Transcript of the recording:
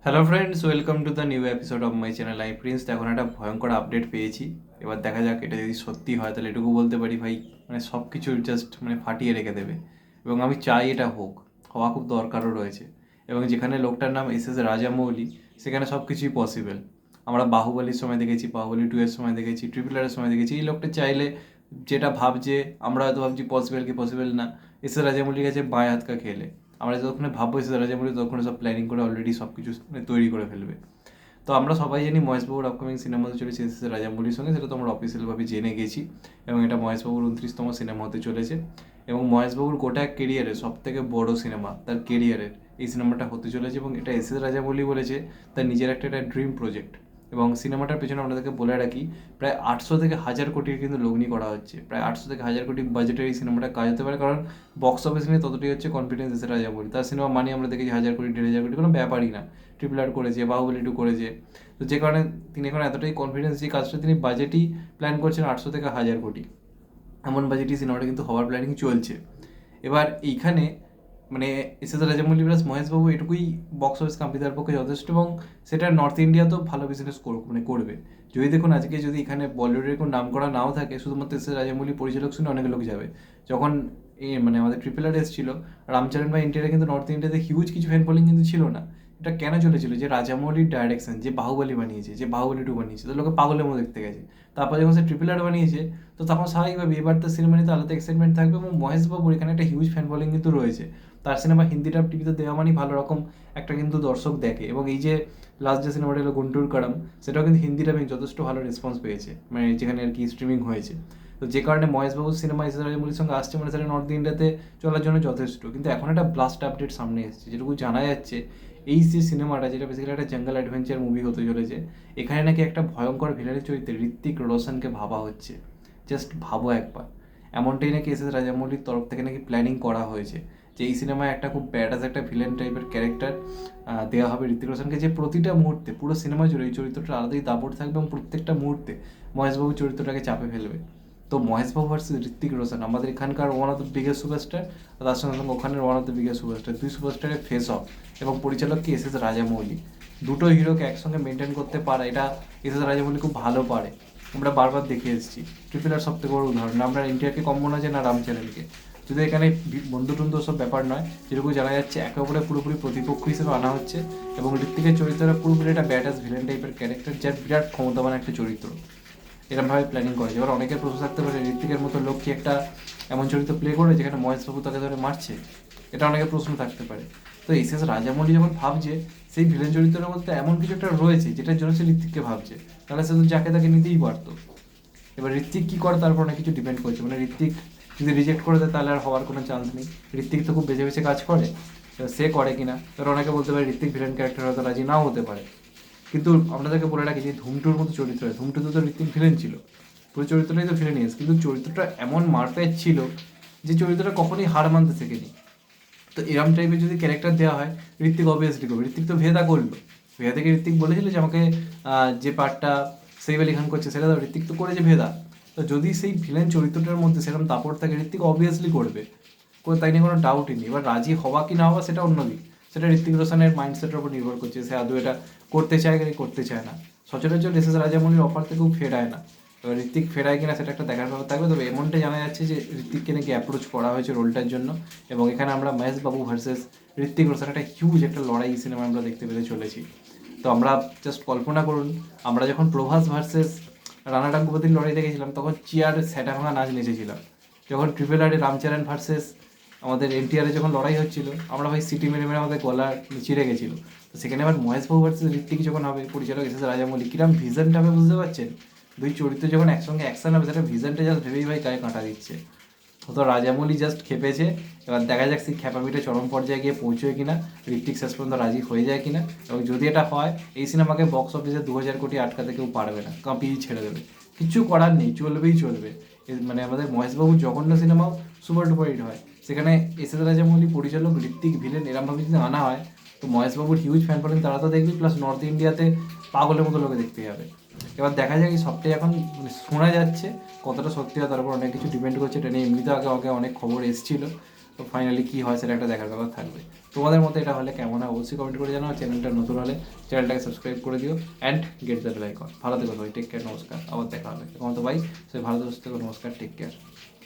Hello friends, welcome to the new episode of my channel. আমি Prince. এখন একটা ভয়ঙ্কর আপডেট পেয়েছি। এবার দেখা যাক এটা যদি সত্যি হয় তাহলে এটুকু বলতে পারি ভাই, মানে সব কিছু জাস্ট ফাটিয়ে রেখে দেবে। এবং আমি চাই এটা হোক, হওয়া খুব দরকারও রয়েছে। এবং যেখানে লোকটার নাম এস এস রাজামৌলি, সেখানে সব কিছুই পসিবল। আমরা বাহুবলীর সময় দেখেছি, বাহুবলী 2 এর সময় দেখেছি, ট্রিপল আর এর সময় দেখেছি। এই লোকটা চাইলে যেটা ভাবছে, আমরা হয়তো ভাবছি পসিবল কি পসিবল না, এস এস রাজামৌলির কাছে বাঁয়ে হাত কা খেলে। আমরা যতক্ষণে ভাববো এস এস রাজামৌলি, ততক্ষণে সব প্ল্যানিং করে অলরেডি সব কিছু তৈরি করে ফেলবে। তো আমরা সবাই জানি মহেশবাবুর আপকামিং সিনেমা হতে চলেছে এস এস রাজামৌলির সঙ্গে, সেটা তো আমরা অফিসিয়ালভাবে জেনে গেছি। এবং এটা মহেশবাবুর 29তম সিনেমা হতে চলেছে। এবং মহেশবাবুর গোটা কেরিয়ারে সব থেকে বড় সিনেমা তার কেরিয়ারের এই সিনেমাটা হতে চলেছে। এবং এটা এস এস রাজামৌলি বলেছে তার নিজের একটা ড্রিম প্রজেক্ট। এবং সিনেমাটার পেছনে আপনাদেরকে বলে রাখি, প্রায় 800 থেকে 1000 কোটির কিন্তু লগ্নি করা হচ্ছে। প্রায় 800 থেকে 1000 কোটি বাজেটের এই সিনেমাটা কাজ হতে পারে, কারণ বক্স অফিস নিয়ে ততটাই হচ্ছে কনফিডেন্স এস এস রাজামৌলি। তার সিনেমা মানে আমরা দেখেছি 1000 কোটি 1500 কোটি কোনো ব্যাপারই না। ট্রিপল আর করেছে, বাহুবলী 2 করেছে। তো যে কারণে তিনি এখন এতটাই কনফিডেন্স, যে কাজটা তিনি বাজেটই প্ল্যান করছেন 800 থেকে 1000 কোটি, এমন বাজেটই সিনেমাটা কিন্তু হওয়ার প্ল্যানিং চলছে। এবার এইখানে S S Rajamouli plus Mahesh Babu এটুকুই বক্স অফিস কাম্পি তার পক্ষে যথেষ্ট। এবং সেটা নর্থ ইন্ডিয়াতেও ভালো বিজনেস করবে। যদি দেখুন আজকে যদি এখানে বলিউডের কোনো নাম করা নাও থাকে, শুধুমাত্র এস এস রাজামৌলি পরিচালক শুনে অনেক লোক যাবে। যখন আমাদের ট্রিপল আর এসেছিল, রামচরণ ভাই ইন্ডিয়াতে কিন্তু নর্থ ইন্ডিয়াতে হিউজ কিছু ফ্যান ফলোইং কিন্তু ছিল না। এটা কেন চলেছিল? যে রাজামৌলির ডাইরেকশন, যে বাহুবলী বানিয়েছে, যে বাহুবলী 2 বানিয়েছে, তো লোকে পাগলের মতো দেখতে গেছে। তারপর যখন সে ট্রিপল আর বানিয়েছে, তো তখন স্বাভাবিকভাবে এবার তো সিনেমা নিতে আলাদা এক্সাইটমেন্ট থাকবে। এবং মহেশবাবুর এখানে একটা হিউজ ফ্যান ফলোইং কিন্তু রয়েছে। তার সিনেমা হিন্দি ডাব টিভিতে দেওয়া মানেই ভালো রকম একটা কিন্তু দর্শক দেখে। এবং এই যে লাস্ট যে সিনেমাটা হলো গুন্টুর কারাম, সেটাও কিন্তু হিন্দি ডাবিং যথেষ্ট ভালো রেসপন্স পেয়েছে, যেখানে আর কি স্ট্রিমিং হয়েছে। তো যে কারণে মহেশবাবুর সিনেমা এস এস রাজামৌলির সঙ্গে আসছে, সেটা নর্থ ইন্ডিয়াতে চলার জন্য যথেষ্ট। কিন্তু এখন একটা ব্লাস্ট আপডেট সামনে এসেছে, যেটুকু জানা যাচ্ছে এই যে সিনেমাটা, যেটা বেসিক্যালি একটা জঙ্গল অ্যাডভেঞ্চার মুভি হতে চলেছে, এখানে নাকি একটা ভয়ঙ্কর ভিলেনের চরিত্রে ঋত্বিক রোশনকে ভাবা হচ্ছে। জাস্ট ভাবো একবার, এমনটাই নাকি এস এস রাজামৌলির তরফ থেকে নাকি প্ল্যানিং করা হয়েছে, যে এই সিনেমায় একটা খুব ব্যাডাস একটা ভিলেন টাইপের ক্যারেক্টার দেওয়া হবে ঋত্বিক রোশনকে, যে প্রতিটা মুহূর্তে পুরো সিনেমা জুড়ে এই চরিত্রটা আলাদাই দাপট থাকবে। এবং প্রত্যেকটা মুহূর্তে মহেশবাবু চরিত্রটাকে চাপে ফেলবে। তো মহেশবাবু ভার্সেস ঋত্বিক রোশন, আমাদের এখানকার one of the biggest superstar, তার সঙ্গে সঙ্গে ওখানের one of the biggest superstar, দুই সুপারস্টারের ফেস অফ। এবং পরিচালক কি এস এস রাজামৌলি। দুটো হিরোকে একসঙ্গে মেনটেন করতে পারে, এটা এস এস রাজামৌলি খুব ভালো পারে। আমরা বারবার দেখে এসেছি। ট্রিপল আর সব থেকে বড় উদাহরণ। আমরা ইন্ডিয়াকে কম মনে হয় না রামচরণকে। যদি এখানে বন্ধু টন্ধু সব ব্যাপার নয়, যেটুকু জানা যাচ্ছে একে অপরের পুরোপুরি প্রতিপক্ষ হিসেবে আনা হচ্ছে। এবং ঋত্বিকের চরিত্রটা পুরোপুরি একটা ব্যাডাস ভিলেন টাইপের ক্যারেক্টার, যার বিরাট ক্ষমতাবান একটা চরিত্র। এরকমভাবে প্ল্যানিং করেছে। এবার অনেকের প্রশ্ন থাকতে পারে, ঋত্বিকের মতো লোক কি একটা এমন চরিত্র প্লে করে যেখানে মহেশবাবু তাকে ধরে মারছে? এটা অনেকের প্রশ্ন থাকতে পারে। তো এস এস রাজামৌলি যখন ভাবছে সেই ভিলেন চরিত্রের মধ্যে এমন কিছু একটা রয়েছে যেটার জন্য সে ঋত্বিককে ভাবছে, তাহলে সে তো যাকে তাকে নিতেই পারতো। এবার ঋত্বিক কী করে তার উপর অনেক কিছু ডিপেন্ড করছে। ঋত্বিক যদি রিজেক্ট করে দেয় তাহলে আর হওয়ার কোনো চান্স নেই। ঋত্বিক তো খুব বেছে বেছে কাজ করে, এবার সে করে কিনা। এবার অনেকে বলতে পারে ঋত্বিক ভিলেন ক্যারেক্টার হয়তো রাজি নাও হতে পারে। কিন্তু আপনাদেরকে বলে রাখি যে ধুমটুর মতো চরিত্র, ধুমটুতে তো ঋত্বিক ভিলেন ছিল, পুরো চরিত্রটাই তো ভিলেনিয়াস, কিন্তু চরিত্রটা এমন মারপ্যাচ ছিল যে চরিত্রটা কখনোই হার মানতে শেখেনি। তো এরম টাইপের যদি ক্যারেক্টার দেওয়া হয়, ঋত্বিক অবভিয়াসলি করবে। ঋত্বিক তো ভেদা করলো। ভেদা থেকে ঋত্বিক বলেছিল যে আমাকে যে পার্টটা সেইফ আলি খান করছে সেটা তো ঋত্বিক তো করেছে ভেদা। তো যদি সেই ভিলেন চরিত্রটার মধ্যে সেরকম দাপট থাকে, ঋত্বিক অবভিয়াসলি করবে, তাই নিয়ে কোনো ডাউটই নেই। এবার রাজি হওয়া কি না হওয়া সেটা অন্য দিক, সেটা ঋত্বিক রোশনের মাইন্ডসেটের উপর নির্ভর করছে, সে আদৌ এটা করতে চায় কি করতে চায় না। সচরাচর এস এস রাজামৌলির অফার থেকেও ফেরায় না। এবার ঋত্বিক ফেরায় কিনা সেটা একটা দেখার ব্যাপার থাকবে। তবে এমনটাই জানা যাচ্ছে যে ঋত্বিককে নাকি অ্যাপ্রোচ করা হয়েছে রোলটার জন্য। এবং এখানে আমরা মহেশ বাবু ভার্সেস ঋত্বিক রোশন একটা হিউজ একটা লড়াই সিনেমা আমরা দেখতে পেতে চলেছি। তো আমরা জাস্ট কল্পনা করুন, আমরা যখন প্রভাস ভার্সেস রানা ডাঙ্গুবাতির লড়াই দেখেছিলাম তখন চিয়ার স্যাটা ভাঙা নাচ নেচেছিলাম। যখন ট্রিপল আর রামচরণ ভার্সেস আমাদের এনটিআরে যখন লড়াই হচ্ছিল, আমরা ভাই সিটি মেরে মেরে আমাদের গলা চিড়ে গেছিলো। তো সেখানে আবার মহেশবাবু ভার্সেস ঋত্বিক যখন হবে, পরিচালক এস এস রাজামৌলি, কিরম ভিশনটা হবে বুঝতে পারছেন? দুই চরিত্র যখন একসঙ্গে অ্যাকশন হবে, সেটা ভিশনটা জাস্ট ভেবেই ভাই গায়ে কাঁটা দিচ্ছে। তো রাজামৌলি জাস্ট খেপেছে। এবার দেখা যাক সেই খেপামিটা চরম পর্যায়ে গিয়ে পৌঁছয় কিনা, ঋত্বিক শেষ পর্যন্ত রাজি হয়ে যায় কিনা। এবং যদি এটা হয়, এই সিনেমাকে বক্স অফিসে 2000 কোটি আটকাতে কেউ পারবে না, কাঁপিয়ে ছেড়ে দেবে। কিছু করার নেই, চলবেই চলবে। আমাদের মহেশবাবুর জঘন্য সিনেমাও সুপার ডুপার হিট হয়, সেখানে এস এস রাজামৌলি পরিচালক, ঋত্বিক ভিলেন, এরমভাবে যদি আনা হয়, তো মহেশবাবুর হিউজ ফ্যান ফলোইং তারা তো দেখবি, প্লাস নর্থ ইন্ডিয়াতে পাগলের মতো লোকে দেখতে যাবে। এবার দেখা যায় এই সবটাই এখন শোনা যাচ্ছে, কতটা সত্যি হয় তার উপর অনেক কিছু ডিপেন্ড করছে। এটা নিয়ে এমনিতে আগে আগে অনেক খবর এসেছিলো। তো তো ফাইনালি কী হয় সেটা একটা দেখার ব্যাপার থাকবে। তোমাদের মতে এটা হলে কেমন হয় অবশ্যই কমেন্ট করে জানাও। চ্যানেলটা নতুন হলে চ্যানেলটাকে সাবস্ক্রাইব করে দিও and get the bell icon. ভালো থেকো সবাই, টেক কেয়ার, নমস্কার, আবার দেখা হবে। এখন তো ভাই সবাই ভালো থেকো, নমস্কার, টেক কেয়ার।